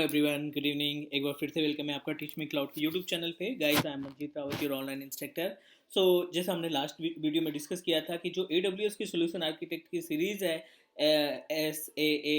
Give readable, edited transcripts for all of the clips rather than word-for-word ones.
Everyone, good evening. एक बार फिर से वेलकम है आपका टीच मी क्लाउड के यूट्यूब चैनल पे। Guys, I am Manjeet Rawat, your online instructor. So जैसा हमने लास्ट वीडियो में डिस्कस किया था कि जो AWS की सोल्यूशन आर्किटेक्ट की सीरीज़ है SAA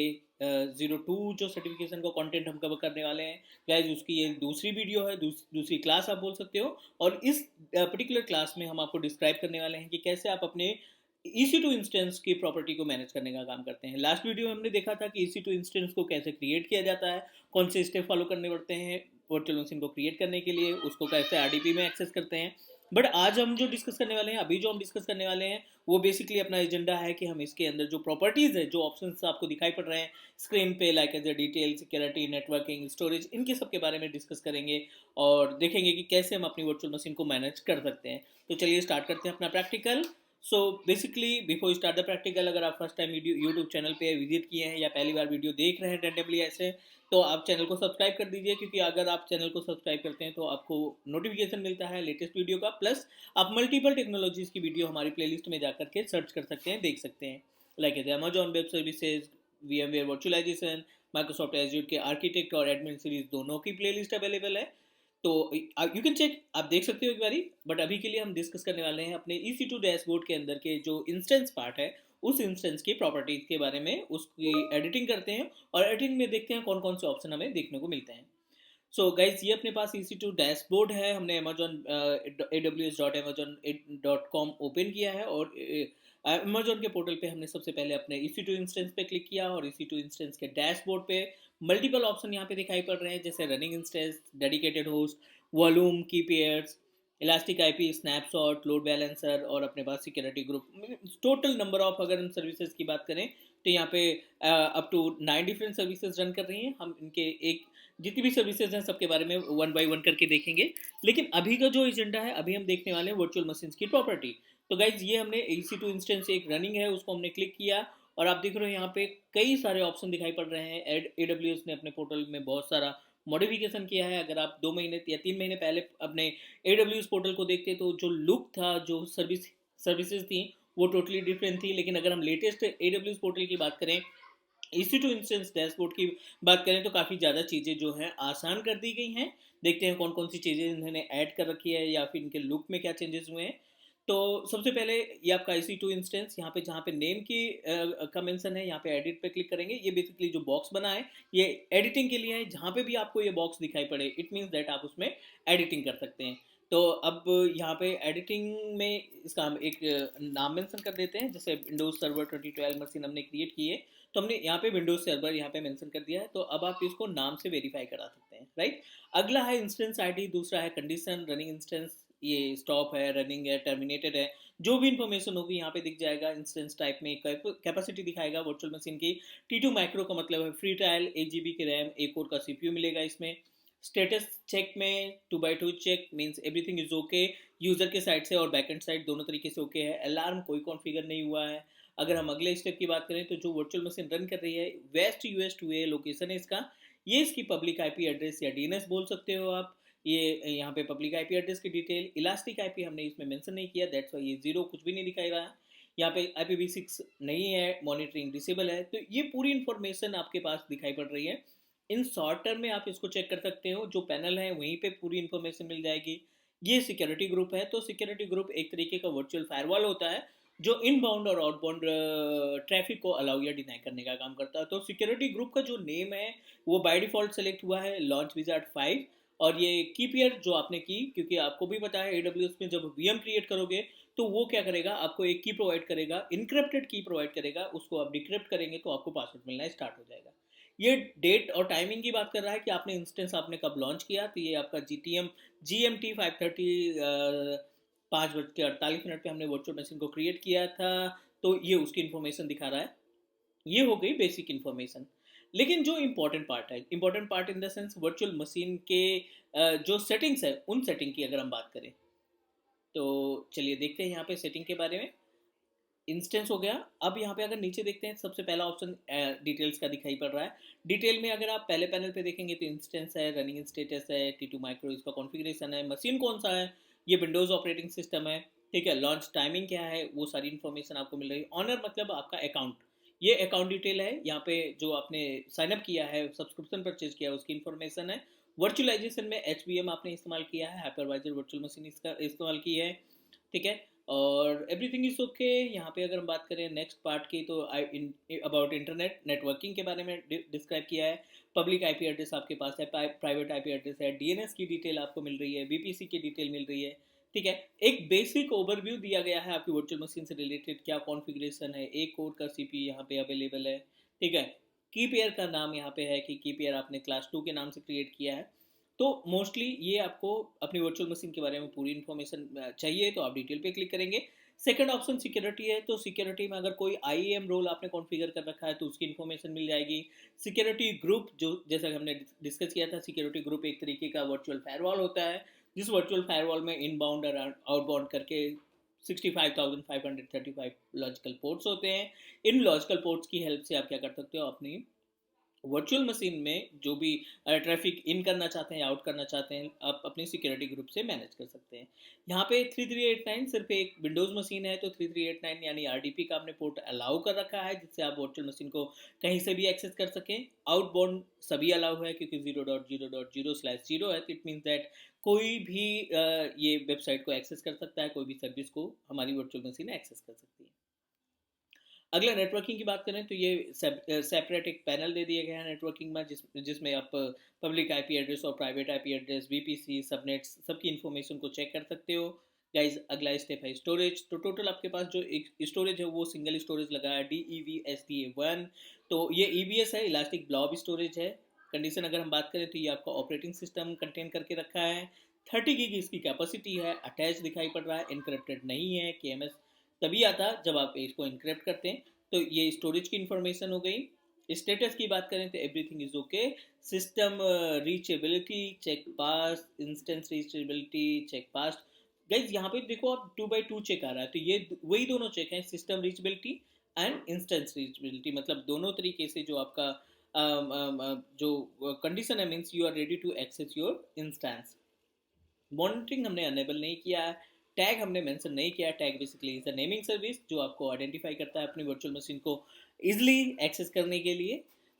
02 जो सर्टिफिकेशन का कंटेंट हम कवर करने वाले हैं गाइस, उसकी ये दूसरी वीडियो है, दूसरी क्लास आप बोल सकते हो। और इस पर्टिकुलर क्लास में हम आपको डिस्क्राइब करने वाले हैं कि कैसे आप अपने EC2 इंस्टेंस की प्रॉपर्टी को मैनेज करने का काम करते हैं। लास्ट वीडियो में हमने देखा था कि EC2 इंस्टेंस को कैसे क्रिएट किया जाता है, कौन से स्टेप फॉलो करने पड़ते हैं वर्चुअल मशीन को क्रिएट करने के लिए, उसको कैसे RDP में एक्सेस करते हैं। बट आज हम जो डिस्कस करने वाले हैं, अभी जो हम डिस्कस करने वाले हैं, वो बेसिकली अपना एजेंडा है कि हम इसके अंदर जो प्रॉपर्टीज़ है, जो ऑप्शंस आपको दिखाई पड़ रहे हैं स्क्रीन पे, like as a detail, security, networking, storage, इनके सब के बारे में डिस्कस करेंगे और देखेंगे कि कैसे हम अपनी वर्चुअल मशीन को मैनेज कर सकते हैं। तो चलिए स्टार्ट करते हैं अपना practical. So basically before start the practical, अगर आप फर्स्ट टाइम यूट्यूब चैनल पे विजिट किए हैं या पहली बार वीडियो देख रहे हैं रैंडमली ऐसे, तो आप चैनल को सब्सक्राइब कर दीजिए, क्योंकि अगर आप चैनल को सब्सक्राइब करते हैं तो आपको नोटिफिकेशन मिलता है लेटेस्ट वीडियो का। प्लस आप मल्टीपल टेक्नोलॉजीज़ की वीडियो हमारी प्लेलिस्ट में जाकर के सर्च कर सकते हैं, देख सकते हैं, लाइक है Amazon web services, VMware virtualisation, Microsoft Azure के आर्किटेक्ट और एडमिन सीरीज दोनों की प्लेलिस्ट अवेलेबल है। तो यू कैन चेक, आप देख सकते हो एक बारी। बट अभी के लिए हम डिस्कस करने वाले हैं अपने EC2 डैशबोर्ड के अंदर के जो इंस्टेंस पार्ट है, उस इंस्टेंस की प्रॉपर्टीज के बारे में, उसकी एडिटिंग करते हैं और एडिटिंग में देखते हैं कौन कौन से ऑप्शन हमें देखने को मिलते हैं। सो गाइज, ये अपने पास EC2 डैशबोर्ड है। हमने अमेजॉन aws.amazon.com ओपन किया है और अमेजॉन के पोर्टल पे हमने सबसे पहले अपने EC2 इंस्टेंस पे क्लिक किया और EC2 इंस्टेंस के डैशबोर्ड पे मल्टीपल ऑप्शन यहाँ पे दिखाई पड़ रहे हैं, जैसे running instance, dedicated host, volume, key pairs, elastic IP, snapshot, load balancer और अपने पास security group. Total number of, अगर हम सर्विसेज की बात करें तो यहाँ पे up to 9 different services run कर रही हैं। हम इनके एक जितनी भी सर्विसेज हैं सबके बारे में वन बाय वन करके देखेंगे। लेकिन अभी का जो एजेंडा है, अभी हम देखने वाले हैं वर्चुअल मशीन्स की प्रॉपर्टी। तो गाइज, ये हमने EC2 इंस्टेंस एक रनिंग है, उसको हमने क्लिक किया और आप देख रहे हो यहाँ पे कई सारे ऑप्शन दिखाई पड़ रहे हैं। AWS ने अपने पोर्टल में बहुत सारा मॉडिफिकेशन किया है। अगर आप 2 महीने या 3 महीने पहले अपने AWS पोर्टल को देखते तो जो लुक था, जो सर्विसेज थी, वो टोटली डिफरेंट थी। लेकिन अगर हम लेटेस्ट AWS पोर्टल की बात करें, EC2 इंस्टेंस डैशबोर्ड की बात करें, तो काफ़ी ज़्यादा चीज़ें जो हैं आसान कर दी गई हैं। देखते हैं कौन कौन सी चीज़ें इन्होंने ऐड कर रखी है या फिर इनके लुक में क्या चेंजेस हुए हैं। तो सबसे पहले ये आपका EC2 इंस्टेंस, यहाँ पे जहाँ पे नेम की का मेंशन है, यहाँ पे एडिट पे क्लिक करेंगे। ये बेसिकली जो बॉक्स बना है, ये एडिटिंग के लिए है। जहाँ पे भी आपको ये बॉक्स दिखाई पड़े, इट मीन्स दैट आप उसमें एडिटिंग कर सकते हैं। तो अब यहाँ पे एडिटिंग में इसका हम एक नाम मेंशन कर देते हैं, जैसे विंडोज सर्वर 2012 मशीन हमने क्रिएट की है, तो हमने यहाँ पे विंडोज सर्वर यहाँ पे मेंशन कर दिया है। तो अब आप इसको नाम से वेरीफाई करा सकते हैं, राइट। अगला है इंस्टेंस ID, दूसरा है कंडीशन, रनिंग इंस्टेंस, ये स्टॉप है, रनिंग है, टर्मिनेटेड है, जो भी इन्फॉर्मेशन होगी यहाँ पे दिख जाएगा। इंस्टेंस टाइप में कैपेसिटी दिखाएगा वर्चुअल मशीन की। T2 माइक्रो का मतलब है फ्री ट्रायल, 8 GB की रैम, 1 कोर का CPU मिलेगा इसमें। स्टेटस चेक में 2x2 check means everything is okay, user के साइड से और बैकएंड साइड दोनों तरीके से ओके है। अलार्म कोई कॉन्फ़िगर नहीं हुआ है। अगर हम अगले स्टेप की बात करें, तो जो वर्चुअल मशीन रन कर रही है, वेस्ट US 2A लोकेशन है इसका। ये इसकी पब्लिक IP एड्रेस या DNS बोल सकते हो आप। ये यहाँ पे पब्लिक IP एड्रेस की डिटेल, इलास्टिक IP हमने इसमें मेंशन नहीं किया, दैट्स वाई ये 0 कुछ भी नहीं दिखाई रहा है। यहाँ पे IPv6 नहीं है, मॉनिटरिंग डिसेबल है। तो ये पूरी इंफॉर्मेशन आपके पास दिखाई पड़ रही है। इन शॉर्ट टर्म में आप इसको चेक कर सकते हो, जो पैनल है वहीं पे पूरी इन्फॉर्मेशन मिल जाएगी। ये सिक्योरिटी ग्रुप है, तो सिक्योरिटी ग्रुप एक तरीके का वर्चुअल फायरवॉल होता है, जो इनबाउंड और आउटबाउंड ट्रैफिक को अलाउ या डिनाई करने का काम करता है। तो सिक्योरिटी ग्रुप का जो नेम है, वो बाय डिफॉल्ट सेलेक्ट हुआ है, लॉन्च विजार्ड 5। और ये की पेयर जो आपने की, क्योंकि आपको भी पता है AWS में जब VM क्रिएट करोगे तो वो क्या करेगा, आपको एक की प्रोवाइड करेगा, इनक्रिप्टेड की प्रोवाइड करेगा। उसको आप डिक्रिप्ट करेंगे तो आपको पासवर्ड मिलना स्टार्ट हो जाएगा। ये डेट और टाइमिंग की बात कर रहा है कि आपने इंस्टेंस आपने कब लॉन्च किया। तो ये आपका GMT 5:30 5:48 पे हमने वर्चुअल मशीन को क्रिएट किया था। तो ये उसकी इन्फॉर्मेशन दिखा रहा है। ये हो गई बेसिक इन्फॉर्मेशन। लेकिन जो इम्पोर्टेंट पार्ट है, important part in the sense virtual machine के जो सेटिंग्स है, उन सेटिंग की अगर हम बात करें, तो चलिए देखते हैं यहाँ पे सेटिंग के बारे में। इंस्टेंस हो गया। अब यहाँ पे अगर नीचे देखते हैं, सबसे पहला ऑप्शन डिटेल्स का दिखाई पड़ रहा है। डिटेल में अगर आप पहले पैनल पे देखेंगे तो इंस्टेंस है, रनिंग स्टेटस है, T2 माइक्रो इसका कॉन्फ़िगरेशन है, मशीन कौन सा है, ये विंडोज़ ऑपरेटिंग सिस्टम है, ठीक है। लॉन्च टाइमिंग क्या है, वो सारी इन्फॉर्मेशन आपको मिल रही है। ऑनर मतलब आपका अकाउंट, ये अकाउंट डिटेल है, यहाँ पे जो आपने साइन अप किया है, सब्सक्रिप्शन परचेज किया है, उसकी इन्फॉर्मेशन है। वर्चुअलाइजेशन में HBM आपने इस्तेमाल किया है, हाइपरवाइजर वर्चुअल मशीन इसका इस्तेमाल की है, ठीक है। और एवरीथिंग इज ओके। यहाँ पे अगर हम बात करें नेक्स्ट पार्ट की, तो आई अबाउट इंटरनेट नेटवर्किंग के बारे में डिस्क्राइब किया है। पब्लिक आईपी एड्रेस आपके पास है, प्राइवेट आईपी एड्रेस है, डीएनएस की डिटेल आपको मिल रही है, वीपीसी की डिटेल मिल रही है, ठीक है। एक बेसिक ओवरव्यू दिया गया है आपकी वर्चुअल मशीन से रिलेटेड, क्या कॉन्फ़िगरेशन है, एक कोर का सीपी यहाँ पे अवेलेबल है, ठीक है। की पेयर का नाम यहाँ पे है कि की पेयर आपने क्लास 2 के नाम से क्रिएट किया है। तो मोस्टली ये आपको अपनी वर्चुअल मशीन के बारे में पूरी इन्फॉर्मेशन चाहिए, तो आप डिटेल पे क्लिक करेंगे। सेकंड ऑप्शन सिक्योरिटी है, तो सिक्योरिटी में अगर कोई आईएम रोल आपने कॉन्फ़िगर कर रखा है तो उसकी इन्फॉर्मेशन मिल जाएगी। सिक्योरिटी ग्रुप, जो जैसा कि हमने डिस्कस किया था, सिक्योरिटी ग्रुप एक तरीके का वर्चुअल फायरवॉल होता है, जिस वर्चुअल फायरवॉल में इनबाउंड और आउटबाउंड करके 65,535 लॉजिकल पोर्ट्स होते हैं। इन लॉजिकल पोर्ट्स की हेल्प से आप क्या कर सकते हो, अपनी वर्चुअल मशीन में जो भी ट्रैफिक इन करना चाहते हैं, आउट करना चाहते हैं, आप अपनी सिक्योरिटी ग्रुप से मैनेज कर सकते हैं। यहाँ पे 3389 सिर्फ एक विंडोज़ मशीन है, तो 3389 यानी आरडीपी का आपने पोर्ट अलाउ कर रखा है, जिससे आप वर्चुअल मशीन को कहीं से भी एक्सेस कर सकें। आउटबाउंड सभी अलाउ है, क्योंकि 0.0.0/0 है, इट मीन्स दैट कोई भी ये वेबसाइट को एक्सेस कर सकता है, कोई भी सर्विस को हमारी वर्चुअल मशीन एक्सेस कर सकती है। अगला नेटवर्किंग की बात करें, तो ये सेपरेट एक पैनल दे दिया गया है नेटवर्किंग में, जिसमें आप पब्लिक आईपी एड्रेस और private IP address, VPC, subnets, सबकी इन्फॉर्मेशन को चेक कर सकते हो। गाइज अगला स्टेप है स्टोरेज। तो टोटल आपके पास जो एक स्टोरेज है वो सिंगल स्टोरेज लगा है, DEVSDA1। तो ये EBS है, इलास्टिक ब्लॉब स्टोरेज है। कंडीशन अगर हम बात करें तो ये आपका ऑपरेटिंग सिस्टम कंटेन करके रखा है। 30 गीग इसकी कैपेसिटी है, अटैच दिखाई पड़ रहा है, इनक्रप्टेड नहीं है। KMS तभी आता जब आप इसको इनक्रिप्ट करते हैं। तो ये स्टोरेज की इंफॉर्मेशन हो गई। स्टेटस की बात करें तो everything is okay. System reachability cheque pass, instance reachability cheque pass. Guys यहाँ पे देखो आप 2x2 चेक आ रहा है, तो ये वही दोनों चेक हैं, system reachability and instance reachability. मतलब दोनों तरीके से जो आपका जो कंडीशन है, means you are ready to access your instance. Monitoring हमने अनेबल नहीं किया है। टैग हमने मेंशन नहीं किया। Tag basically is a naming service जो आपको आइडेंटिफाई करता है अपनी वर्चुअल मशीन को इजिली एक्सेस करने के लिए।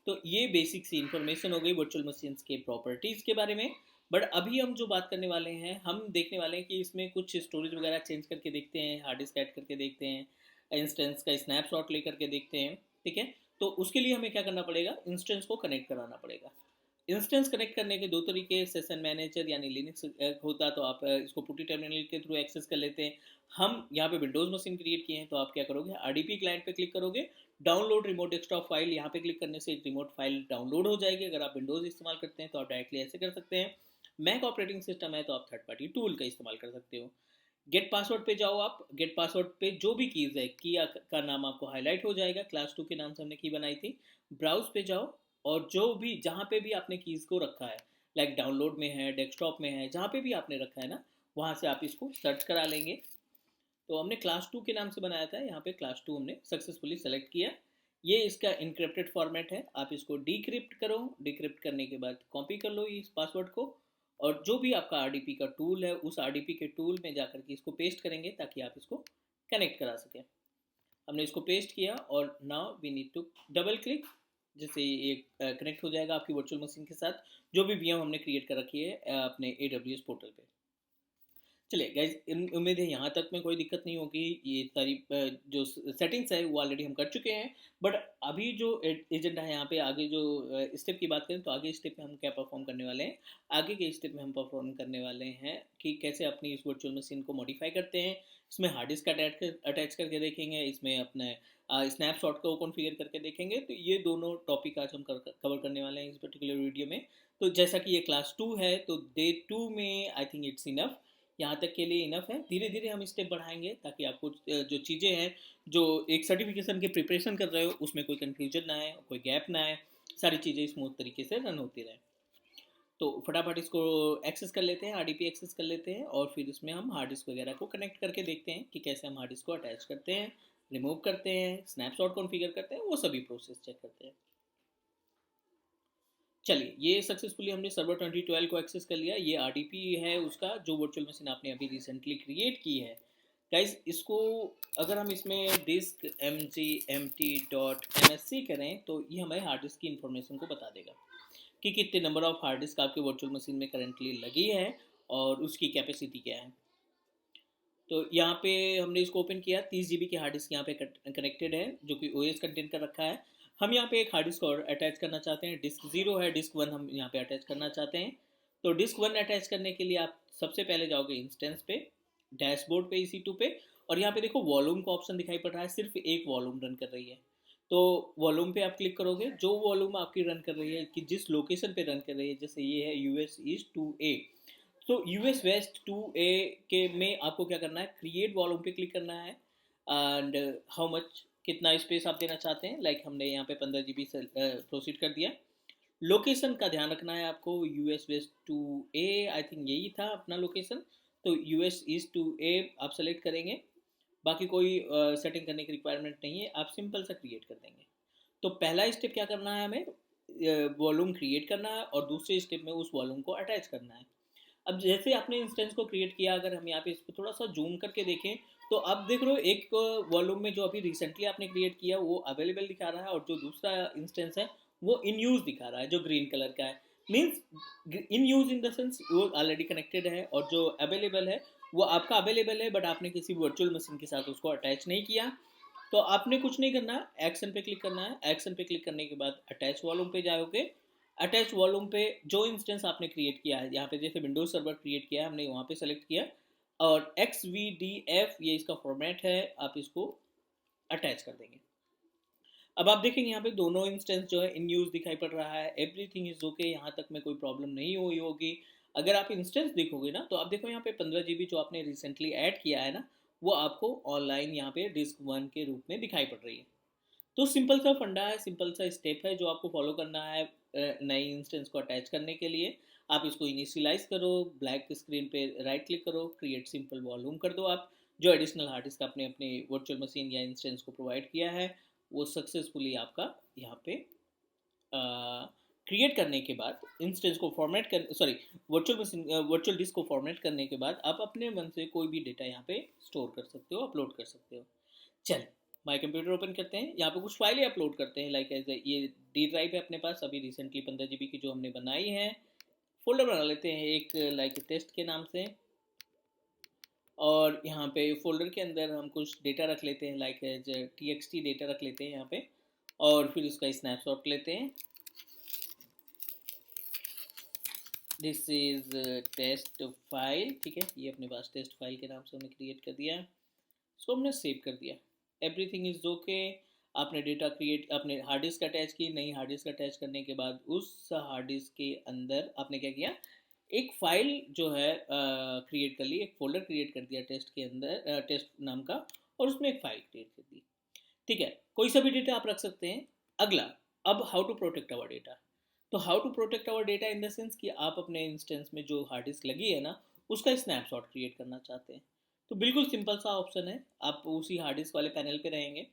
तो ये बेसिक सी इंफॉर्मेशन हो गई वर्चुअल मशीन के प्रॉपर्टीज़ के बारे में। बट अभी हम जो बात करने वाले हैं, हम देखने वाले हैं कि इसमें कुछ स्टोरेज वगैरह चेंज करके देखते हैं, हार्ड डिस्क ऐड करके देखते हैं, इंस्टेंस का स्नैपशॉट लेकर के देखते हैं, ठीक है। तो उसके लिए हमें क्या करना पड़ेगा, इंस्टेंस को कनेक्ट कराना पड़ेगा। इंस्टेंस कनेक्ट करने के दो तरीके, सेशन मैनेजर यानी लिनक्स होता तो आप इसको पुटी टर्मिनल के थ्रू एक्सेस कर लेते हैं। हम यहाँ पे विंडोज़ मशीन क्रिएट किए हैं, तो आप क्या करोगे, आरडीपी क्लाइंट पे क्लिक करोगे, डाउनलोड रिमोट डेस्कटॉप फाइल, यहाँ पे क्लिक करने से एक रिमोट फाइल डाउनलोड हो जाएगी। अगर आप विंडोज़ इस्तेमाल करते हैं तो आप डायरेक्टली ऐसे कर सकते हैं। मैक ऑपरेटिंग सिस्टम है तो आप थर्ड पार्टी टूल का इस्तेमाल कर सकते हो। गेट पासवर्ड पे जाओ, आप गेट पासवर्ड पे जो भी कीज़ है, की का नाम आपको हाईलाइट हो जाएगा, क्लास 2 के नाम से हमने की बनाई थी। ब्राउज पे जाओ, और जो भी जहाँ पे भी आपने कीज़ को रखा है, लाइक डाउनलोड में है, डेस्कटॉप में है, जहाँ पे भी आपने रखा है ना, वहाँ से आप इसको सर्च करा लेंगे। तो हमने क्लास 2 के नाम से बनाया था, यहाँ पे क्लास 2 हमने सक्सेसफुली सेलेक्ट किया। ये इसका इनक्रिप्टेड फॉर्मेट है, आप इसको डिक्रिप्ट करो। डिक्रिप्ट करने के बाद कॉपी कर लो इस पासवर्ड को, और जो भी आपका आरडीपी का टूल है, उस आरडीपी के टूल में जाकर के इसको पेस्ट करेंगे ताकि आप इसको कनेक्ट करा सकें। हमने इसको पेस्ट किया, और now we need to double click, जिससे ये कनेक्ट हो जाएगा आपकी वर्चुअल मशीन के साथ, जो भी वीएम हमने क्रिएट कर रखी है अपने AWS पोर्टल पे। चलिए गाइज, उम्मीद है यहाँ तक में कोई दिक्कत नहीं होगी। ये सारी जो सेटिंग्स है वो ऑलरेडी हम कर चुके हैं। बट अभी जो एजेंडा है यहाँ पे, आगे जो स्टेप की बात करें, तो आगे स्टेप में हम क्या परफॉर्म करने वाले हैं। आगे के स्टेप में हम परफॉर्म करने वाले हैं कि कैसे अपनी इस वर्चुअल मशीन को मॉडिफाई करते हैं। इसमें हार्ड डिस्क अटैच करके देखेंगे, इसमें अपने स्नैपशॉट को कॉन्फ़िगर करके देखेंगे। तो ये दोनों टॉपिक आज हम कवर करने वाले हैं इस पर्टिकुलर वीडियो में। तो जैसा कि ये क्लास 2 है, तो डे 2 में आई थिंक इट्स इनफ, यहाँ तक के लिए इनफ है। धीरे धीरे हम स्टेप बढ़ाएंगे ताकि आपको जो चीज़ें हैं, जो एक सर्टिफिकेशन की प्रिपरेशन कर रहे हो, उसमें कोई कन्फ्यूजन ना आए, कोई गैप ना आए, सारी चीज़ें स्मूथ तरीके से रन होती रहें। तो फटाफट इसको एक्सेस कर लेते हैं, आरडीपी एक्सेस कर लेते हैं, और फिर इसमें हम हार्ड डिस्क वगैरह को कनेक्ट करके देखते हैं कि कैसे हम हार्ड डिस्क को अटैच करते हैं, रिमूव करते हैं, स्नैपशॉट कॉन्फ़िगर करते हैं, वो सभी प्रोसेस चेक करते हैं। चलिए, ये सक्सेसफुली हमने सर्वर 2012 को एक्सेस कर लिया। ये आरडीपी है उसका, जो वर्चुअल मशीन आपने अभी रिसेंटली क्रिएट की है। गाइस इसको अगर हम इसमें डिस्क mgmt.msc करें तो ये हमारे हार्ड डिस्क की इन्फॉर्मेशन को बता देगा कि कितने नंबर ऑफ हार्ड डिस्क आपके वर्चुअल मशीन में करंटली लगी है और उसकी कैपेसिटी क्या है। तो यहाँ पे हमने इसको ओपन किया, 30 GB की हार्ड डिस्क यहाँ पे कनेक्टेड है जो कि ओएस कंटेंट का रखा है। हम यहाँ पे एक हार्ड डिस्क और अटैच करना चाहते हैं, डिस्क 0 है, डिस्क 1 हम यहाँ पे अटैच करना चाहते हैं। तो डिस्क 1 अटैच करने के लिए आप सबसे पहले जाओगे इंस्टेंस पे, डैशबोर्ड पे, EC2 पे, और यहाँ पे देखो वॉल्यूम का ऑप्शन दिखाई पड़ रहा है, सिर्फ एक वॉल्यूम रन कर रही है। तो वॉल्यूम पे आप क्लिक करोगे, जो वॉल्यूम आपकी रन कर रही है कि जिस लोकेशन पे रन कर रही है, जैसे ये है US ईस्ट 2A, तो US वेस्ट 2A के में आपको क्या करना है, क्रिएट वॉल्यूम पे क्लिक करना है एंड हाउ मच, कितना स्पेस आप देना चाहते हैं। लाइक हमने यहाँ पे 15 GB से प्रोसीड कर दिया। लोकेशन का ध्यान रखना है आपको, US waste 2A I think यही था अपना लोकेशन, तो US ईस्ट 2A आप सेलेक्ट करेंगे। बाकी कोई सेटिंग करने की रिक्वायरमेंट नहीं है, आप सिंपल सा क्रिएट कर देंगे। तो पहला स्टेप क्या करना है, हमें वॉल्यूम क्रिएट करना है और दूसरे स्टेप में उस वॉल्यूम को अटैच करना है। अब जैसे आपने इंस्टेंस को क्रिएट किया, अगर हम यहाँ पे इसको थोड़ा सा जूम करके देखें तो आप देख रहे हो एक वॉल्यूम में जो अभी रिसेंटली आपने क्रिएट किया वो अवेलेबल दिखा रहा है, और जो दूसरा इंस्टेंस है वो इन यूज दिखा रहा है जो ग्रीन कलर का है। Means in use in the sense वो ऑलरेडी कनेक्टेड है, और जो अवेलेबल है वो आपका अवेलेबल है, बट आपने किसी वर्चुअल मशीन के साथ उसको अटैच नहीं किया। तो आपने कुछ नहीं करना, एक्शन पे क्लिक करना है। एक्शन पे क्लिक करने के बाद अटैच वॉल्यूम पे जाओगे। अटैच वॉल्यूम पे जो इंस्टेंस आपने क्रिएट किया है, यहाँ पे जैसे विंडोज सर्वर क्रिएट किया है हमने, वहाँ पे सेलेक्ट किया और XVDF ये इसका फॉर्मेट है, आप इसको अटैच कर देंगे। अब आप देखेंगे यहाँ पे दोनों इंस्टेंस जो है इन यूज दिखाई पड़ रहा है, एवरीथिंग इज ओके, यहाँ तक में कोई प्रॉब्लम नहीं हुई होगी। अगर आप इंस्टेंस देखोगे ना तो आप देखो यहाँ पे 15 GB जो आपने रिसेंटली ऐड किया है ना, वो आपको ऑनलाइन यहाँ पे डिस्क 1 के रूप में दिखाई पड़ रही है। तो सिंपल सा फंडा है, सिंपल सा स्टेप है जो आपको फॉलो करना है नई इंस्टेंस को अटैच करने के लिए। आप इसको इनिशियलाइज करो, ब्लैक स्क्रीन पे राइट क्लिक करो, क्रिएट सिंपल वॉल्यूम कर दो। आप जो एडिशनल हार्ड डिस्क आपने अपने वर्चुअल मशीन या इंस्टेंस को प्रोवाइड किया है वो सक्सेसफुली आपका यहाँ पे क्रिएट करने के बाद, इंस्टेंस को फॉर्मेट कर, sorry, virtual machine virtual disc को फॉर्मेट करने के बाद आप अपने मन से कोई भी डेटा यहाँ पे स्टोर कर सकते हो, अपलोड कर सकते हो। चल माई कंप्यूटर ओपन करते हैं, यहाँ पे कुछ फाइलें अपलोड करते हैं। लाइक एज ये डी ड्राइव है अपने पास, अभी रिसेंटली 15 GB की जो हमने बनाई है। फोल्डर बना लेते हैं एक, लाइक टेस्ट के नाम से, और यहाँ पे फोल्डर के अंदर हम कुछ डेटा रख लेते हैं, लाइक एज TXT डेटा रख लेते हैं यहाँ पे, और फिर उसका स्नैपशॉट लेते हैं। दिस इज टेस्ट फाइल, ठीक है, ये अपने पास टेस्ट फाइल के नाम से हमने क्रिएट कर दिया, इसको हमने सेव कर दिया। Everything is okay. आपने डेटा क्रिएट, आपने हार्ड डिस्क अटैच की, नई हार्ड डिस्क अटैच करने के बाद उस हार्ड डिस्क के अंदर आपने क्या किया, एक फाइल जो है क्रिएट कर ली, एक फोल्डर क्रिएट कर दिया टेस्ट के अंदर, टेस्ट नाम का, और उसमें एक फाइल क्रिएट कर दी। ठीक है, कोई सा भी डेटा आप रख सकते हैं। अगला, अब how to protect our data. तो how to protect our data in the sense कि आप अपने इंस्टेंस में जो हार्ड डिस्क लगी है ना, उसका स्नैपशॉट क्रिएट करना चाहते हैं। तो बिल्कुल सिंपल सा ऑप्शन है, आप उसी हार्ड डिस्क वाले पैनल पे रहेंगे,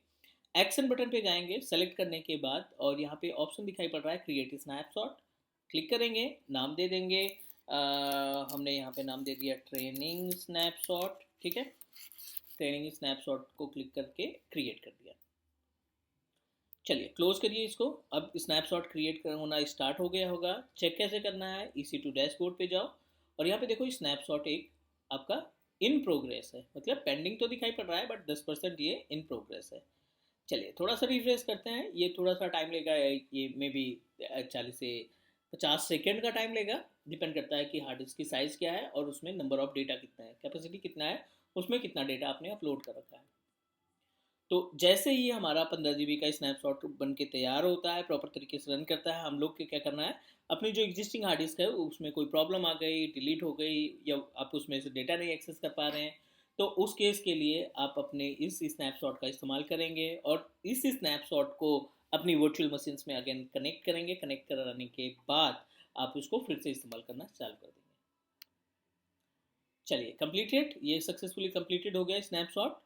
एक्शन बटन पे जाएंगे सेलेक्ट करने के बाद, और यहाँ पे ऑप्शन दिखाई पड़ रहा है क्रिएट स्नैपशॉट, क्लिक करेंगे, नाम दे देंगे, हमने यहाँ पे नाम दे दिया ट्रेनिंग स्नैपशॉट, ठीक है। ट्रेनिंग स्नैपशॉट को क्लिक करके क्रिएट कर दिया। चलिए क्लोज करिए इसको। अब स्नैपशॉट क्रिएट होना स्टार्ट हो गया होगा। चेक कैसे करना है, EC2 डैशबोर्ड पे जाओ, और यहाँ पे देखो स्नैपशॉट एक आपका इन प्रोग्रेस है, मतलब पेंडिंग तो दिखाई पड़ रहा है बट 10% ये इन प्रोग्रेस है। चलिए थोड़ा सा रिफ्रेश करते हैं, ये थोड़ा सा टाइम लेगा, ये मे बी 40 से 50 सेकेंड का टाइम लेगा, डिपेंड करता है कि हार्ड डिस्क की साइज़ क्या है और उसमें नंबर ऑफ डेटा कितना है, कैपेसिटी कितना है, उसमें कितना डेटा आपने अपलोड कर रखा है। तो जैसे ही हमारा 15 GB का स्नैपशॉट बन के तैयार होता है, प्रॉपर तरीके से रन करता है, हम लोग के क्या करना है, अपनी जो एग्जिस्टिंग हार्ड डिस्क है उसमें कोई प्रॉब्लम आ गई, डिलीट हो गई, या आप उसमें से डेटा नहीं एक्सेस कर पा रहे हैं, तो उस केस के लिए आप अपने इस स्नैपशॉट का इस्तेमाल करेंगे, और इस स्नैपशॉट को अपनी वर्चुअल मशीन्स में अगेन कनेक्ट करेंगे। कनेक्ट कराने के बाद आप उसको फिर से इस्तेमाल करना चालू कर देंगे। चलिए कंप्लीटेड, ये सक्सेसफुली कंप्लीटेड हो गया स्नैपशॉट।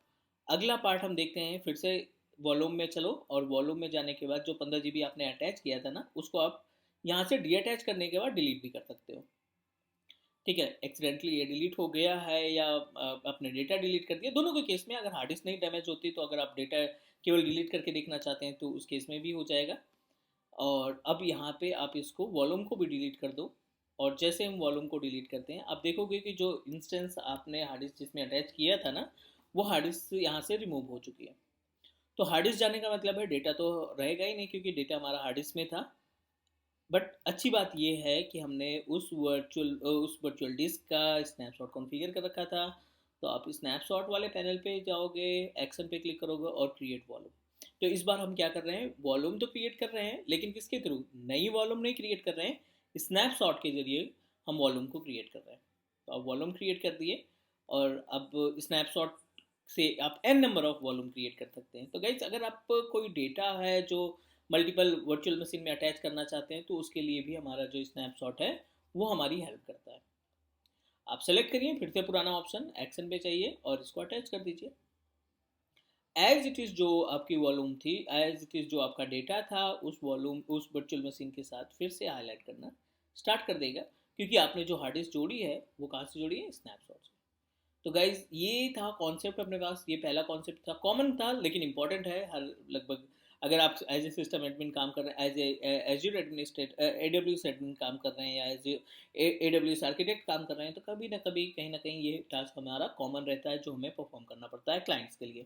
अगला पार्ट हम देखते हैं, फिर से वॉल्यूम में चलो, और वॉल्यूम में जाने के बाद जो 15 GB आपने अटैच किया था ना, उसको आप यहाँ से डी अटैच करने के बाद डिलीट भी कर सकते हो। ठीक है, एक्सीडेंटली ये डिलीट हो गया है या आपने डेटा डिलीट कर दिया, दोनों के केस में अगर हार्ड डिस्क नहीं डैमेज होती तो अगर आप डेटा केवल डिलीट करके देखना चाहते हैं तो उस केस में भी हो जाएगा। और अब यहाँ पे आप इसको वॉल्यूम को भी डिलीट कर दो, और जैसे हम वॉल्यूम को डिलीट करते हैं आप देखोगे कि जो इंस्टेंस आपने हार्ड डिस्क जिसमें अटैच किया था ना, वो हार्ड डिस्क यहाँ से रिमूव हो चुकी है। तो हार्ड डिस्क जाने का मतलब है डेटा तो रहेगा ही नहीं, क्योंकि डेटा हमारा हार्ड डिस्क में था। बट अच्छी बात यह है कि हमने उस वर्चुअल डिस्क का स्नैपशॉट कॉन्फ़िगर कर रखा था। तो आप स्नैपशॉट वाले पैनल पे जाओगे, एक्शन पे क्लिक करोगे और क्रिएट वॉल्यूम। तो इस बार हम क्या कर रहे हैं, वॉल्यूम तो क्रिएट कर रहे हैं लेकिन किसके थ्रू, नई वॉल्यूम नहीं क्रिएट कर रहे हैं, स्नैपशॉट के जरिए हम वॉल्यूम को क्रिएट कर रहे हैं। तो आप वॉल्यूम क्रिएट कर दिए, और अब स्नैपशॉट से आप n number of volume create कर सकते हैं। तो गाइज अगर आप कोई डेटा है जो मल्टीपल वर्चुअल मशीन में अटैच करना चाहते हैं तो उसके लिए भी हमारा जो स्नैपशॉट है वो हमारी हेल्प करता है। आप सेलेक्ट करिए फिर से पुराना ऑप्शन, एक्शन पे चाहिए और इसको अटैच कर दीजिए। एज इट इज़ जो आपकी वॉल्यूम थी, एज इट इज़ जो आपका डेटा था, उस वॉल्यूम उस वर्चुअल मशीन के साथ फिर से हाईलाइट करना स्टार्ट कर देगा, क्योंकि आपने जो हार्ड डिस्क जोड़ी है वो कहाँ से जोड़ी है, स्नैपशॉट से। तो गाइज ये था कॉन्सेप्ट अपने पास, ये पहला कॉन्सेप्ट था, कॉमन था लेकिन इंपॉर्टेंट है। हर लगभग अगर आप एज ए सिस्टम एडमिन काम कर रहे हैं, एज्यूर एडमिनिस्ट्रेट AWS एडमिन काम कर रहे हैं, या एज AWS आर्किटेक्ट काम कर रहे हैं, तो कभी ना कभी कहीं ना कहीं ये टास्क हमारा कॉमन रहता है जो हमें परफॉर्म करना पड़ता है क्लाइंट्स के लिए।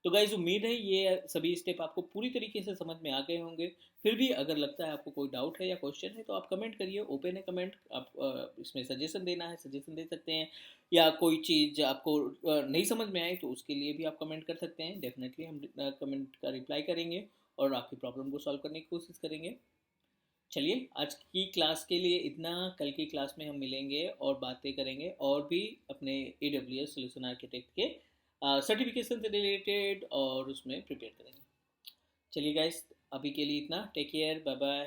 तो गाइज उम्मीद है ये सभी स्टेप आपको पूरी तरीके से समझ में आ गए होंगे। फिर भी अगर लगता है आपको कोई डाउट है या क्वेश्चन है तो आप कमेंट करिए, ओपन है कमेंट। आप इसमें सजेशन देना है सजेशन दे सकते हैं, या कोई चीज़ आपको नहीं समझ में आई तो उसके लिए भी आप कमेंट कर सकते हैं। डेफिनेटली हम कमेंट का रिप्लाई करेंगे और आपकी प्रॉब्लम को सॉल्व करने की कोशिश करेंगे। चलिए आज की क्लास के लिए इतना, कल की क्लास में हम मिलेंगे और बातें करेंगे और भी अपने AWS सोल्यूशन आर्किटेक्ट के सर्टिफिकेशन से रिलेटेड और उसमें प्रिपेयर करेंगे। चलिए गाइस, अभी के लिए इतना, टेक केयर, बाय बाय।